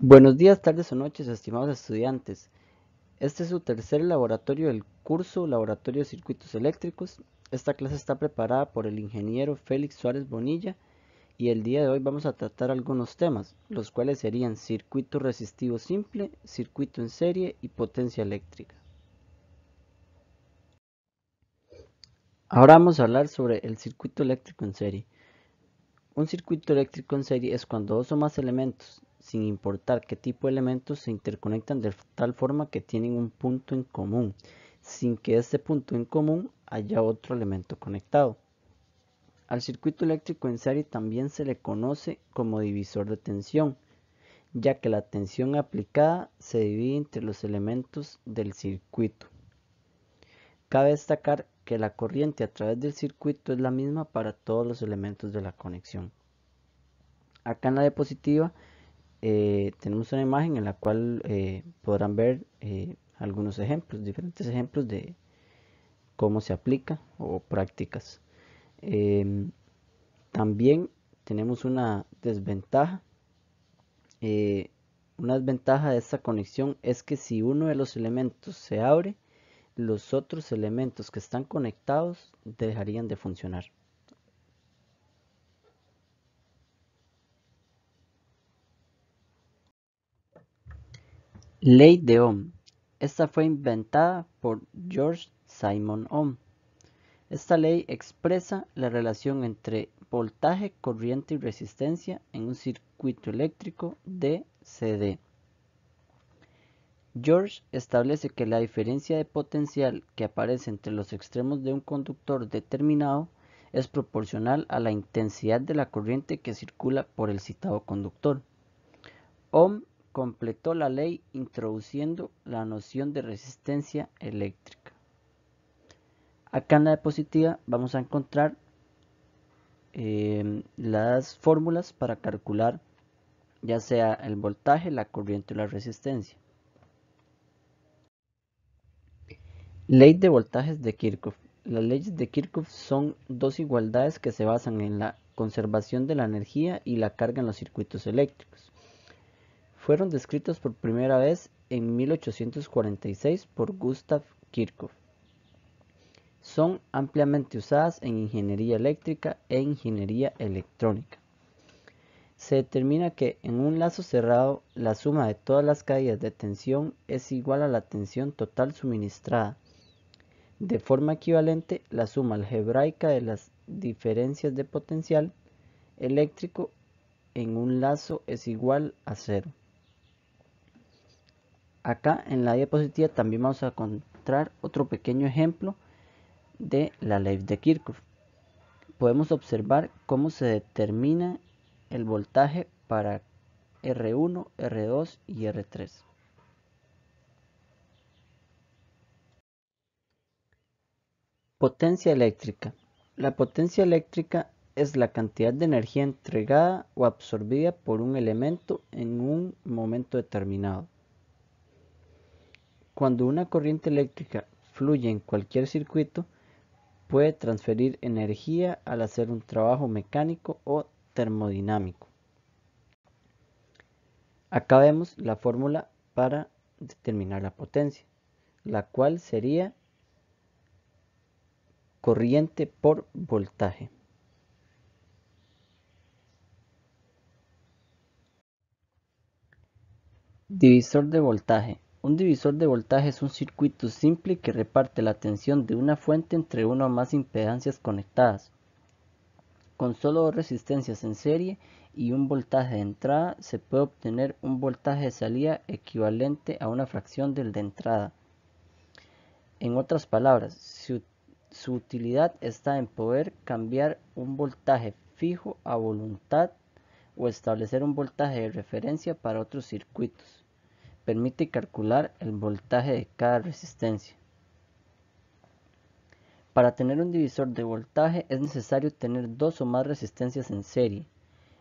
Buenos días, tardes o noches, estimados estudiantes. Este es su tercer laboratorio del curso Laboratorio de Circuitos Eléctricos. Esta clase está preparada por el ingeniero Félix Suárez Bonilla y el día de hoy vamos a tratar algunos temas, los cuales serían circuito resistivo simple, circuito en serie y potencia eléctrica. Ahora vamos a hablar sobre el circuito eléctrico en serie. Un circuito eléctrico en serie es cuando dos o más elementos, sin importar qué tipo de elementos, se interconectan de tal forma que tienen un punto en común, sin que este punto en común haya otro elemento conectado. Al circuito eléctrico en serie también se le conoce como divisor de tensión, ya que la tensión aplicada se divide entre los elementos del circuito. Cabe destacar que la corriente a través del circuito es la misma para todos los elementos de la conexión. Acá en la diapositiva tenemos una imagen en la cual podrán ver algunos ejemplos, diferentes ejemplos de cómo se aplica o prácticas. También tenemos una desventaja. Eh, una desventaja de esta conexión es que si uno de los elementos se abre, los otros elementos que están conectados dejarían de funcionar. Ley de Ohm. Esta fue inventada por George Simon Ohm. Esta ley expresa la relación entre voltaje, corriente y resistencia en un circuito eléctrico DC. George establece que la diferencia de potencial que aparece entre los extremos de un conductor determinado es proporcional a la intensidad de la corriente que circula por el citado conductor. Ohm completó la ley introduciendo la noción de resistencia eléctrica. Acá en la diapositiva vamos a encontrar las fórmulas para calcular ya sea el voltaje, la corriente o la resistencia. Ley de voltajes de Kirchhoff. Las leyes de Kirchhoff son dos igualdades que se basan en la conservación de la energía y la carga en los circuitos eléctricos. Fueron descritas por primera vez en 1846 por Gustav Kirchhoff. Son ampliamente usadas en ingeniería eléctrica e ingeniería electrónica. Se determina que en un lazo cerrado la suma de todas las caídas de tensión es igual a la tensión total suministrada. De forma equivalente, la suma algebraica de las diferencias de potencial eléctrico en un lazo es igual a 0. Acá en la diapositiva también vamos a encontrar otro pequeño ejemplo de la ley de Kirchhoff. Podemos observar cómo se determina el voltaje para R1, R2 y R3. Potencia eléctrica. La potencia eléctrica es la cantidad de energía entregada o absorbida por un elemento en un momento determinado. Cuando una corriente eléctrica fluye en cualquier circuito, puede transferir energía al hacer un trabajo mecánico o termodinámico. Acá vemos la fórmula para determinar la potencia, la cual sería corriente por voltaje. Divisor de voltaje. Un divisor de voltaje es un circuito simple que reparte la tensión de una fuente entre una o más impedancias conectadas. Con solo dos resistencias en serie y un voltaje de entrada se puede obtener un voltaje de salida equivalente a una fracción del de entrada. En otras palabras, su utilidad está en poder cambiar un voltaje fijo a voluntad o establecer un voltaje de referencia para otros circuitos. Permite calcular el voltaje de cada resistencia. Para tener un divisor de voltaje es necesario tener dos o más resistencias en serie.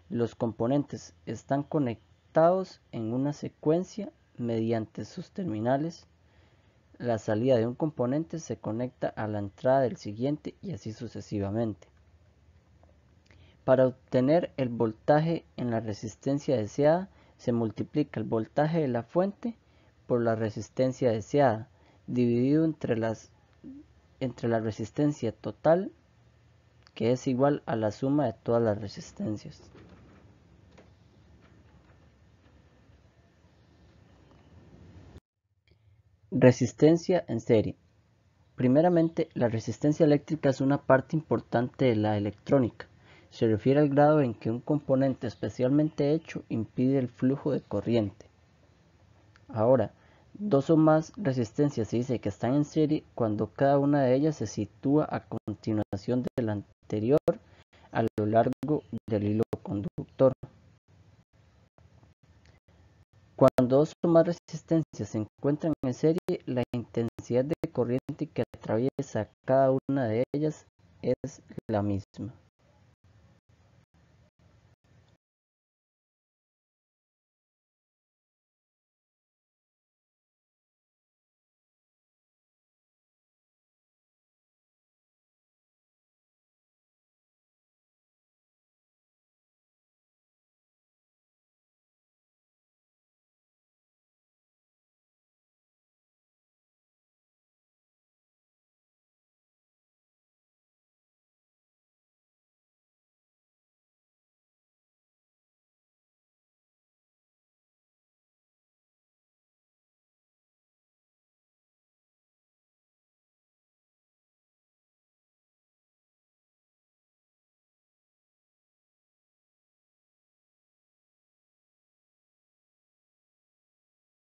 Los componentes están conectados en una secuencia mediante sus terminales. La salida de un componente se conecta a la entrada del siguiente y así sucesivamente. Para obtener el voltaje en la resistencia deseada, se multiplica el voltaje de la fuente por la resistencia deseada, dividido entre la resistencia total, que es igual a la suma de todas las resistencias. Resistencia en serie. Primeramente, la resistencia eléctrica es una parte importante de la electrónica. Se refiere al grado en que un componente especialmente hecho impide el flujo de corriente. Ahora, dos o más resistencias se dice que están en serie cuando cada una de ellas se sitúa a continuación de la anterior a lo largo del hilo conductor. Cuando dos o más resistencias se encuentran en serie, la intensidad de corriente que atraviesa cada una de ellas es la misma.